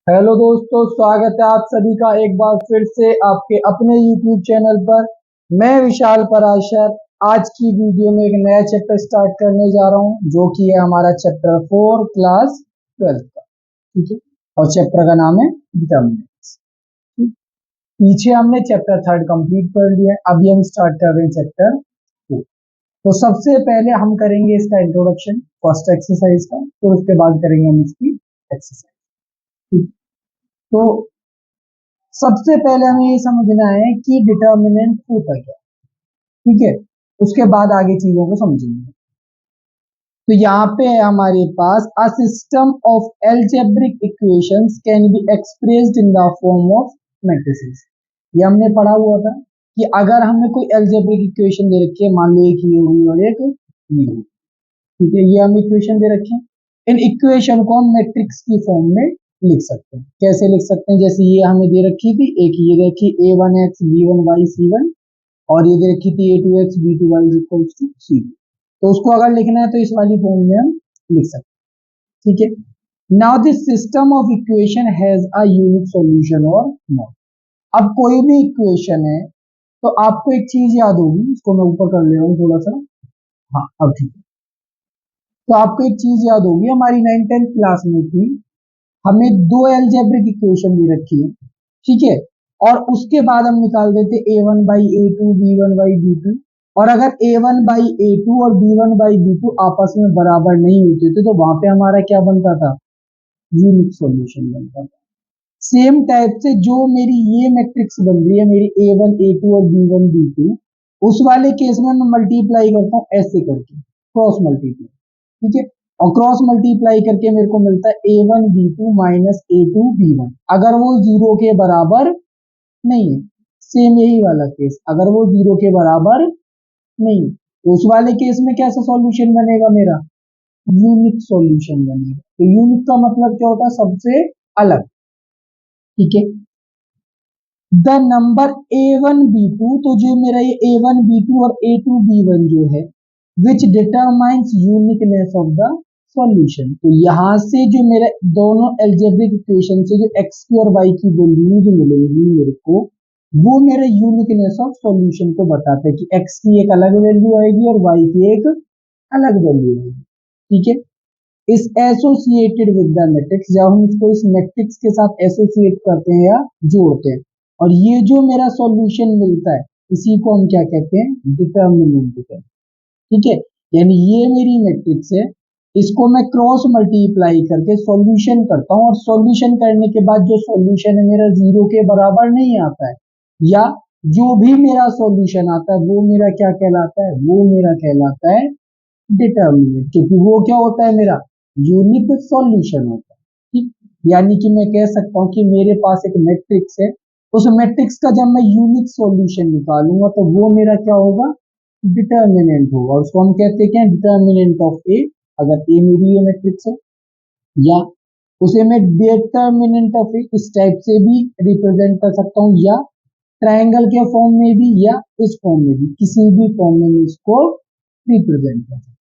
Hello दोस्तों, स्वागत है आप सभी का एक बार फिर से आपके अपने YouTube चैनल पर। मैं विशाल पराशर आज की वीडियो में एक नया चैप्टर स्टार्ट करने जा रहा हूं, जो कि है हमारा चैप्टर 4 क्लास 12 का। ठीक है, और चैप्टर का नाम है डिटर्मिनेंट्स। पीछे हमने चैप्टर 3 कंप्लीट कर लिया है, अभी हम स्टार्ट कर रहे हैं चैप्टर 4। तो सबसे पहले हम करेंगे इसका इंट्रोडक्शन फर्स्ट एक्सरसाइज का, फिर उसके बाद करेंगे हम इसकी एक्सरसाइज। तो सबसे पहले हमें ये समझना है कि डिटर्मिनेंट होता क्या है। ठीक है, उसके बाद आगे चीजों को समझेंगे। तो यहाँ पे है हमारे पास a system of algebraic equations can be expressed in the form of matrices. ये हमने पढ़ा हुआ था कि अगर हमें कोई एल्जेब्रिक इक्वेशन दे रखी है, मान लो एक ये हुई और एक ये हुई। ठीक है, ये हम इक्वेशन दे रखे हैं। इन इक्वेशन को हम मैट्रिक्स की फॉर्म में लिख सकते हैं। कैसे लिख सकते हैं? जैसे ये हमें दे रखी थी, एक ये दे रखी a1x b1y c1, और ये दे रखी थी a2x b2y equals to c। तो उसको अगर लिखना है तो इस वाली फॉर्म में हम लिख सकते हैं। ठीक है, now this system of equation has a unique solution और नॉट। अब कोई भी इक्वेशन है तो आपको एक चीज याद होगी, इसको मैं ऊपर कर ले रहा हूँ थोड़ा सा। हाँ, अब ठीक है। तो आपको एक चीज याद होगी, हमारी 9th-10th क्लास में थी, हमें दो एल्जेब्रिक इक्वेशन भी रखी है। ठीक है, और उसके बाद हम निकाल देते a1/a2 b1/b2। और अगर a1/a2 और b1/b2 आपस में बराबर नहीं होते थे तो वहां पे हमारा क्या बनता था? यूनिक सॉल्यूशन बनता था। सेम टाइप से जो मेरी ये मैट्रिक्स बन रही है, मेरी a1 a2 और b1 b2, उस वाले केस में मैं मल्टीप्लाई करता हूँ ऐसे करके, क्रॉस मल्टीप्लाई। ठीक है, और क्रॉस मल्टीप्लाई करके मेरे को मिलता है a1 b2 minus a2 b1, अगर वो जीरो के बराबर नहीं है। सेम यही वाला केस, अगर वो जीरो के बराबर नहीं है तो उस वाले केस में कैसा सॉल्यूशन बनेगा मेरा? यूनिक सॉल्यूशन बनेगा। तो यूनिक का मतलब क्या होता है? सबसे अलग। ठीक है, द नंबर a1 b2, तो जो मेरा ये a1 b2 और a2 b1 जो है, विच determines uniqueness of the solution. तो यहां से जो मेरे दोनों एल्जेब्रिक इक्वेशन से जो x की और y की वैल्यूज मिलेंगी मेरे को, वो मेरे यूनिकनेस ऑफ सॉल्यूशन को बताते हैं कि x की एक अलग वैल्यू आएगी और y की एक अलग वैल्यू आएगी। ठीक है, इस एसोसिएटेड विद द मैट्रिक्स, जब हम इसको इस मैट्रिक्स के साथ एसोसिएट करते हैं या जोड़ते हैं, और ये जो मेरा सॉल्यूशन मिलता है, इसी को हम क्या कहते हैं? डिटर्मिनेंट कहते हैं। ठीक है, यानी ये मेरी मैट्रिक्स है, इसको मैं क्रॉस मल्टीप्लाई करके सॉल्यूशन करता हूँ, और सॉल्यूशन करने के बाद जो सॉल्यूशन है मेरा जीरो के बराबर नहीं आता है, या जो भी मेरा सॉल्यूशन आता है वो मेरा क्या कहलाता है? वो मेरा कहलाता है डिटर्मिनेंट, क्योंकि वो क्या होता है? मेरा यूनिक सॉल्यूशन होता है। ठीक, यानी कि मैं कह सकता हूँ कि मेरे पास एक मैट्रिक्स है, उस मैट्रिक्स का जब मैं यूनिक सॉल्यूशन निकालूंगा तो वो मेरा क्या होगा? डिटर्मिनेंट होगा। उसको हम कहते हैं क्या? डिटर्मिनेंट ऑफ ए। अगर ए मेरी ये मैट्रिक्स है, या उसे मैं डिटर्मिनेंट ऑफ ए इस टाइप से भी रिप्रेजेंट कर सकता हूँ, या ट्रायंगल के फॉर्म में भी, या इस फॉर्म में भी, किसी भी फॉर्म में मैं इसको रिप्रेजेंट कर सकता हूँ।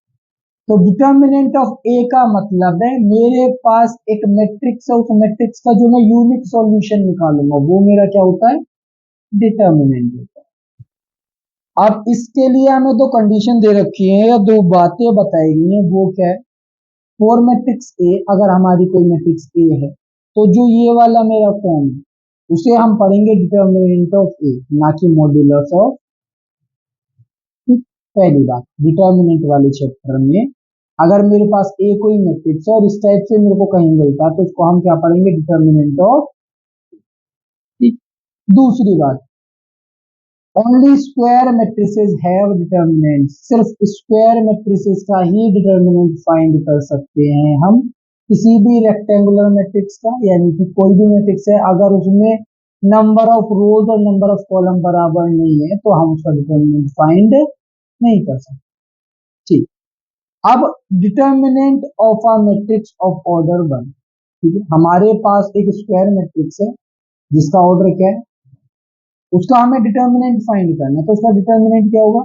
तो डिटर्मिनेंट ऑफ ए का मतलब है मेरे पास एक मैट्रिक्स है, उस मैट्रिक्स का जो मैं यूनिक सॉल्यूशन निकालूंगा वो मेरा क्या होता है? डिटर्मिनेंट होता है। अब इसके लिए हमें दो कंडीशन दे रखी है या दो बातें बताई गई हैं, वो क्या है? फॉर मैट्रिक्स ए, अगर हमारी कोई मैट्रिक्स ए है तो जो ये वाला मेरा फॉर्म है उसे हम पढ़ेंगे डिटर्मिनेंट ऑफ ए, ना कि मॉड्यूलस ऑफ। पहली बात, डिटर्मिनेंट वाले चैप्टर में अगर मेरे पास ए कोई मैट्रिक्स है और इस टाइप से मेरे को कहीं मिलता है तो उसको हम क्या पढ़ेंगे? Determinant of. दूसरी बात, only square matrices have determinant, सिर्फ स्क्वायर मैट्रिसेस का ही डिटर्मिनेंट फाइंड कर सकते हैं हम। किसी भी रेक्टेंगुलर मैट्रिक्स का, यानी कि कोई भी मैट्रिक्स है, अगर उसमें नंबर ऑफ रोज और नंबर ऑफ कॉलम बराबर नहीं है तो हम उसका डिटर्मिनेंट फाइंड नहीं कर सकते। ठीक, अब determinant of a matrix of order 1। ठीक है, हमारे पास एक स्क्वायर मैट्रिक्स है जिसका ऑर्डर क्या है, उसका हमें डिटर्मिनेंट फाइंड करना है। तो उसका डिटर्मिनेंट क्या होगा?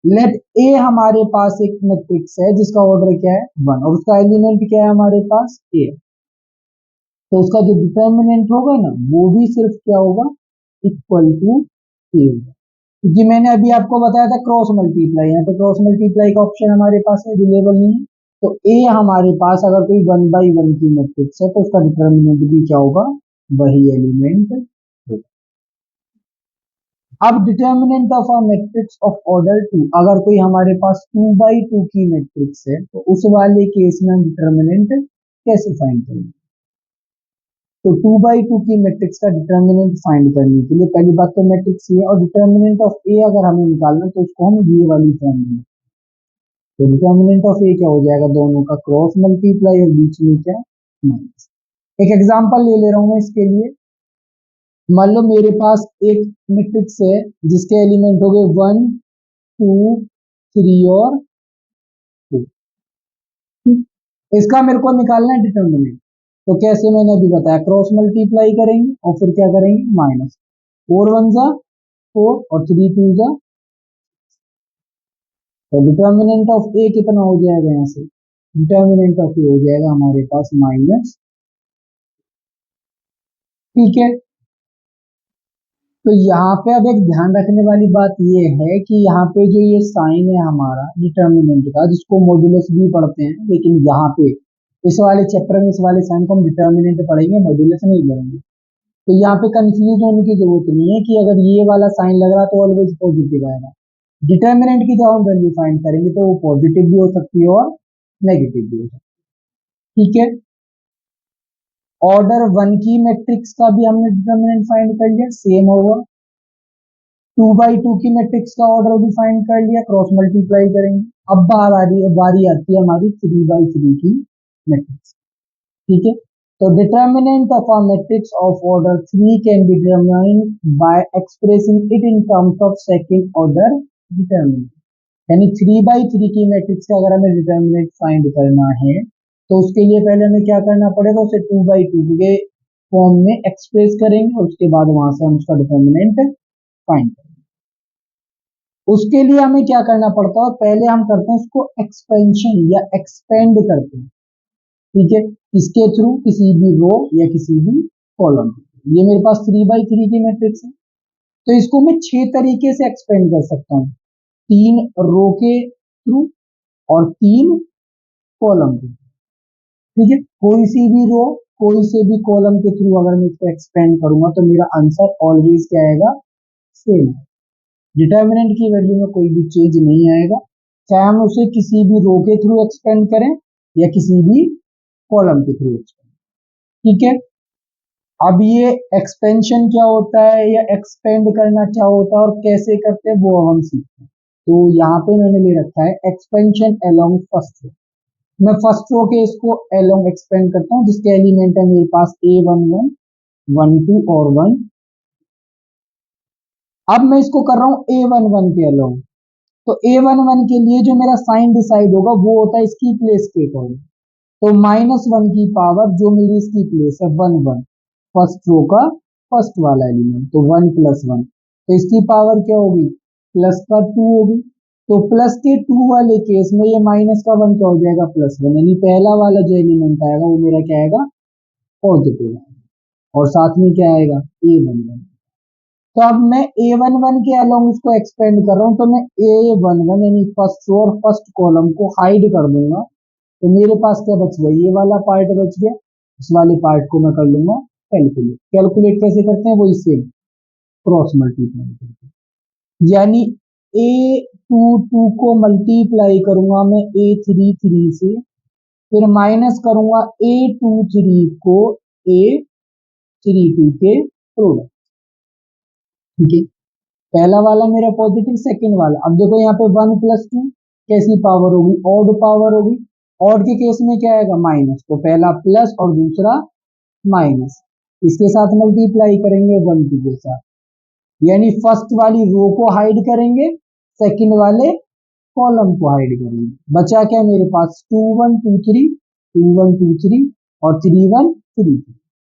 लेट ए हमारे पास एक मैट्रिक्स है जिसका ऑर्डर क्या है? 1, और उसका एलिमेंट क्या है हमारे पास? ए। तो उसका जो डिटर्मिनेंट होगा ना वो भी सिर्फ क्या होगा, इक्वल टू ए होगा। क्योंकि मैंने अभी आपको बताया था क्रॉस मल्टीप्लाई है, तो क्रॉस मल्टीप्लाई का ऑप्शन हमारे पास अवेलेबल नहीं है। तो ए हमारे पास अगर कोई 1/1 की मैट्रिक्स है तो उसका डिटर्मिनेंट भी क्या होगा, वही एलिमेंट होगा। अब determinant of a matrix of order 2, अगर कोई हमारे पास 2/2 की मैट्रिक्स है तो उस वाले केस में हम डिटर्मिनेंट कैसे फाइंड करेंगे। तो 2/2 की मैट्रिक्स का डिटर्मिनेंट फाइंड करने के लिए पहली बात तो मैट्रिक्स ये, और डिटर्मिनेंट ऑफ ए अगर हमें निकालना तो उसको हम ये वाली फॉर्म में, तो डिटर्मिनेंट ऑफ ए क्या हो जाएगा, दोनों का क्रॉस मल्टीप्लाई और बीच में क्या, माइनस। एक एग्जांपल ले ले रहा हूं मैं इसके लिए। मान लो मेरे पास एक मैट्रिक्स है जिसके एलिमेंट हो गए 1 2 3 और 2। ठीक, इसका मेरे को निकालना है डिटर्मिनेंट। तो कैसे, मैंने अभी बताया क्रॉस मल्टीप्लाई करेंगे और फिर क्या करेंगे, माइनस। 4 1 जा 4 और 3 2 जा, तो डिटर्मिनेंट ऑफ ए कितना हो जाएगा, यहाँ से डिटर्मिनेंट ऑफ ए हो जाएगा हमारे पास माइनस। ठीक है, तो यहाँ पे अब एक ध्यान रखने वाली बात ये है कि यहाँ पे जो ये साइन है हमारा डिटर्मिनेंट का, जिसको मॉड्यूलस भी पढ़ते हैं, लेकिन यहाँ पे इस वाले चैप्टर में इस वाले साइन को हम डिटर्मिनेंट पढ़ेंगे, मॉड्यूलस नहीं पढ़ेंगे। तो यहाँ पे कंफ्यूज होने की जरूरत नहीं है कि अगर ये वाला साइन लग रहा तो ऑलवेज पॉजिटिव आएगा। डिटर्मिनेंट की जब हम वैल्यू फाइंड करेंगे तो वो पॉजिटिव भी हो सकती है और नेगेटिव भी हो सकती है। ठीक है, ऑर्डर 1 की मैट्रिक्स का भी हमने डिटर्मिनेंट फाइंड कर लिया, सेम होगा। 2/2 की मैट्रिक्स का ऑर्डर भी फाइंड कर लिया, क्रॉस मल्टीप्लाई करेंगे। अब बारी आती है हमारी 3/3 की मैट्रिक्स। ठीक है, तो determinant of a matrix of order 3 can be determined by expressing it in terms of second order determinant. यानी 3/3 की मैट्रिक्स का अगर हमें डिटर्मिनेंट फाइंड करना है तो उसके लिए पहले हमें क्या करना पड़ेगा, उसे 2/2 के फॉर्म में एक्सप्रेस करेंगे और उसके बाद वहां से हम उसका डिटर्मिनेंट फाइंड करेंगे। उसके लिए हमें क्या करना पड़ता है, पहले हम करते हैं उसको एक्सपेंशन या एक्सपेंड करते हैं। ठीक है, इसके थ्रू किसी भी रो या किसी भी कॉलम। ये मेरे पास 3/3 की मैट्रिक्स है, तो इसको मैं 6 तरीके से एक्सपेंड कर सकता हूँ। 3 रो के थ्रू और 3 कॉलम के। ठीक है, कोई सी भी रो कोई से भी कॉलम के थ्रू अगर मैं इसको एक्सपेंड करूंगा तो मेरा आंसर ऑलवेज क्या आएगा, सेम। डिटर्मिनेंट की वैल्यू में कोई भी चेंज नहीं आएगा, चाहे हम उसे किसी भी रो के थ्रू एक्सपेंड करें या किसी भी कॉलम के थ्रू एक्सपेंड। ठीक है, अब ये एक्सपेंशन क्या होता है या एक्सपेंड करना क्या होता है और कैसे करते हैं वो हम सीखते हैं। तो यहाँ पे मैंने ले रखा है एक्सपेंशन अलोंग फर्स्ट रो। मैं फर्स्ट रो के इसको अलोंग एक्सपेंड करता हूँ, जिसके एलिमेंट है मेरे पास A11 12 और 1। अब मैं इसको कर रहा हूँ A11 के अलोंग, तो A11 के लिए जो मेरा साइन डिसाइड होगा वो होता है इसकी प्लेस के अकॉर्डिंग। तो -1 की पावर जो मेरी इसकी प्लेस है 1 1, फर्स्ट रो का फर्स्ट वाला एलिमेंट, तो 1 + 1, तो इसकी पावर क्या होगी, प्लस का 2 होगी। तो प्लस के 2 वाले केस में ये माइनस का 1 क्या हो जाएगा, +1, यानी पहला वाला जो एलिमेंट आएगा वो मेरा क्या आएगा, पॉजिटिव आएगा। और साथ में क्या आएगा, A11। तो अब मैं A11 के अलोंग इसको एक्सपेंड कर रहा हूँ, तो मैं A11 यानी फर्स्ट रो और फर्स्ट कॉलम को हाइड कर दूंगा। तो मेरे पास क्या बच गया, ये वाला पार्ट बच गया। इस वाले पार्ट को मैं कर लूंगा कैलकुलेट। कैलकुलेट कैसे करते हैं, वो इससे क्रॉस मल्टीप्लाई करते हैं, यानी A22 को मल्टीप्लाई करूंगा मैं A33 से, फिर माइनस करूंगा A23 को A32 के प्रोडक्ट। ठीक है, पहला वाला मेरा पॉजिटिव, सेकंड वाला। अब देखो यहाँ पे 1 + 2 कैसी पावर होगी, ऑड पावर होगी। ऑड के केस में क्या आएगा, माइनस, तो पहला प्लस और दूसरा माइनस, इसके साथ मल्टीप्लाई करेंगे 1 2 के साथ, यानी फर्स्ट वाली रो को हाइड करेंगे, सेकंड वाले कॉलम को हाइड करेंगे। बचा क्या मेरे पास, 2 1 2 3 2 1 2 3 और 3 1 3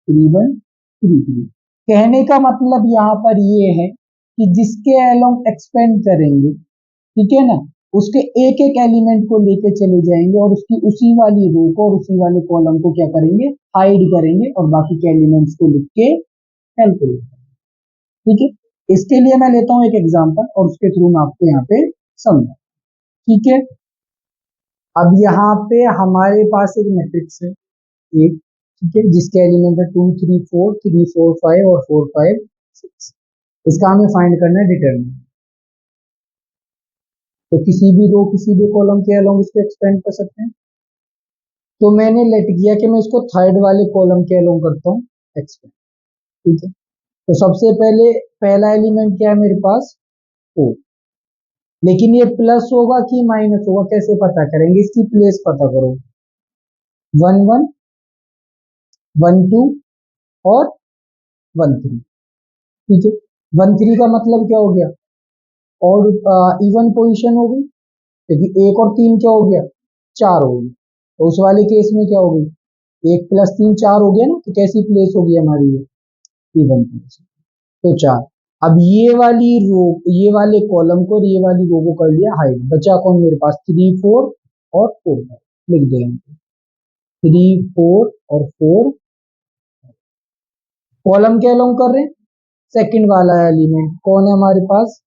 3 1 3 3। कहने का मतलब यहाँ पर ये है कि जिसके अलोंग एक्सपेंड करेंगे, ठीक है ना, उसके एक एक एलिमेंट को लेके चले जाएंगे और उसकी उसी वाली रो को और उसी वाले कॉलम को क्या करेंगे, हाइड करेंगे और बाकी के एलिमेंट्स को लिख के कैलकुलेट। ठीक है, इसके लिए मैं लेता हूं एक एग्जांपल और उसके थ्रू मैं आपको यहाँ पे समझा। ठीक है, अब यहाँ पे हमारे पास एक मैट्रिक्स है एक, ठीक है, जिसके एलिमेंट है 2 3 4 3 4 5 और 4 5 6। इसका हमें फाइंड करना है डिटरमिनेंट। तो किसी भी रो किसी भी कॉलम के अलोंग इसको एक्सपेंड कर सकते हैं। तो मैंने लेट किया कि मैं इसको थर्ड वाले कॉलम के अलोंग करता हूँ एक्सपेंड। ठीक है, तो सबसे पहले पहला एलिमेंट क्या है मेरे पास 4, लेकिन ये प्लस होगा कि माइनस होगा कैसे पता करेंगे, इसकी प्लेस पता करो। 1 1 1 2 और 1 3। ठीक है, 1 3 का मतलब क्या हो गया, और इवन पोजीशन हो गई, क्योंकि 1 और 3 क्या हो गया 4 हो गई। तो उस वाले केस में क्या हो गई, 1 + 3 4 हो गया ना, तो कैसी प्लेस होगी हमारी ये इवन प्लेस। तो 4। अब ये वाली रो ये वाले कॉलम को और ये वाली रो को कर लिया हाइड, बचा कौन मेरे पास 3 4 और 4 लिख देंगे। 3 4 और 4 कॉलम के अलोंग कर रहे हैं। सेकंड वाला एलिमेंट कौन है हमारे पास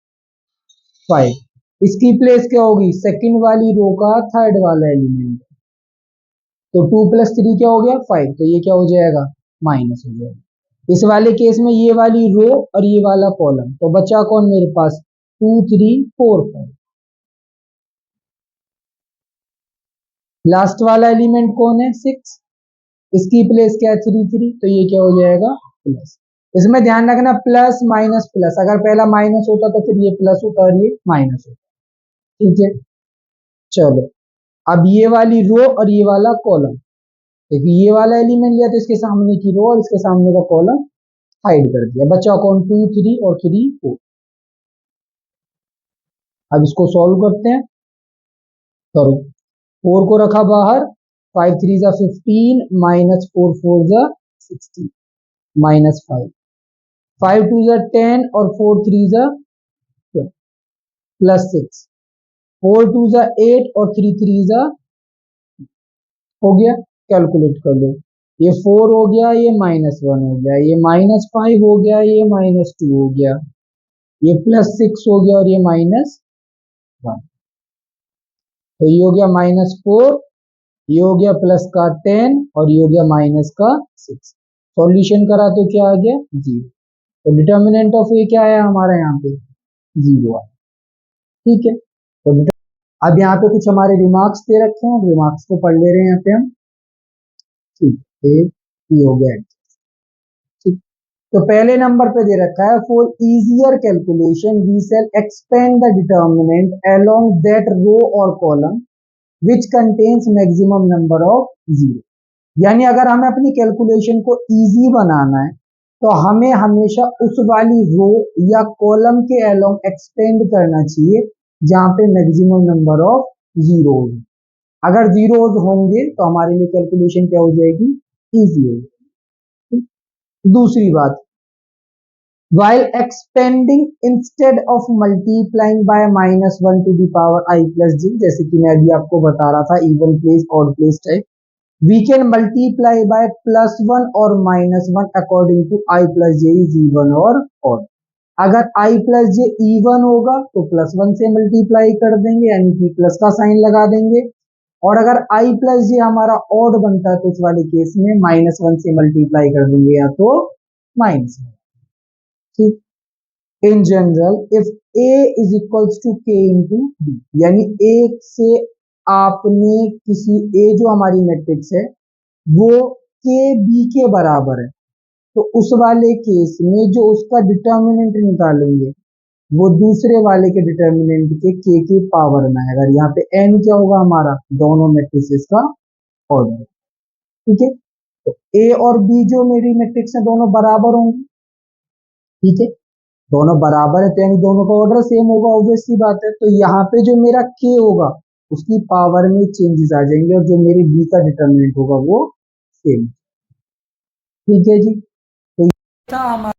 5, इसकी प्लेस क्या होगी सेकंड वाली रो का थर्ड वाला एलिमेंट। तो 2 + 3 क्या हो गया 5, तो ये क्या हो जाएगा माइनस हो जाएगा। इस वाले केस में ये वाली रो और ये वाला कॉलम, तो बचा कौन मेरे पास 2 3 4 5। लास्ट वाला एलिमेंट कौन है 6, इसकी प्लेस क्या है 3 3, तो ये क्या हो जाएगा प्लस। इसमें ध्यान रखना प्लस माइनस प्लस, अगर पहला माइनस होता तो फिर ये प्लस होता और ये माइनस होता। ठीक है, चलो अब ये वाली रो और ये वाला कॉलम, देखिए ये वाला एलिमेंट लिया तो इसके सामने की रो और इसके सामने का कॉलम हाइड कर दिया, बचा कौन 2 3 और 3 4। अब इसको सॉल्व करते हैं, करो। 4 को रखा बाहर, 5 3 जा 15 माइनस 4 4 जा 16 माइनस 5, 5 2 जा 10 और 4 3 जा 12 प्लस 6, 4 2 जा 8 और 3 3 जा हो गया। कैलकुलेट कर लो, ये 4 हो गया, ये -1 हो गया, ये -5 हो गया, ये -2 हो गया, ये +6 हो गया और ये -1। तो ये हो गया -4, ये हो गया प्लस का 10 और ये हो गया माइनस का 6। सॉल्यूशन करा तो क्या आ गया 0। तो डिटर्मिनेंट ऑफ ए क्या है हमारा यहाँ पे 0 है। ठीक है, तो अब यहाँ पे कुछ हमारे रिमार्क्स दे रखे हैं, रिमार्क्स को पढ़ ले रहे हैं यहाँ पे हम। ठीक है, ये हो गया। ठीक, तो पहले नंबर पे दे रखा है for easier calculation we shall expand the determinant along that row or column which contains maximum number of 0। यानी अगर हमें अपनी कैलकुलेशन को इजी बनाना है तो हमें हमेशा उस वाली रो या कॉलम के अलोंग एक्सपेंड करना चाहिए जहां पे मैक्सिमम नंबर ऑफ 0 होगी। अगर 0 होंगे तो हमारे लिए कैलकुलेशन क्या हो जाएगी इजी होगी। दूसरी बात, while expanding instead of multiplying by -1 to the power I plus j, जैसे कि मैं अभी आपको बता रहा था even place odd place type, we can multiply by +1 or -1 according to I plus j is even or odd। अगर I plus j even होगा तो +1 से मल्टीप्लाई कर देंगे यानी कि प्लस का साइन लगा देंगे, और अगर I plus j हमारा ऑड बनता है तो उस वाले केस में -1 से मल्टीप्लाई कर देंगे या तो -1। In general if a is equals to k into b, यानी एक से आपने किसी a जो हमारी मैट्रिक्स है वो k b के बराबर है, तो उस वाले केस में जो उसका डिटर्मिनेंट निकालेंगे वो दूसरे वाले के डिटर्मिनेंट के k की पावर में आएगा। यहाँ पे n क्या होगा हमारा दोनों मैट्रिक्स का ऑर्डर। ठीक है, तो a और b जो मेरी मैट्रिक्स है दोनों बराबर होंगे। ठीक है, दोनों बराबर है तो यानी दोनों का ऑर्डर सेम होगा, ऑब्वियस सी बात है। तो यहाँ पे जो मेरा k होगा उसकी पावर में चेंजेस आ जाएंगे और जो मेरे b का डिटर्मिनेंट होगा वो सेम। ठीक है जी, तो था हमारा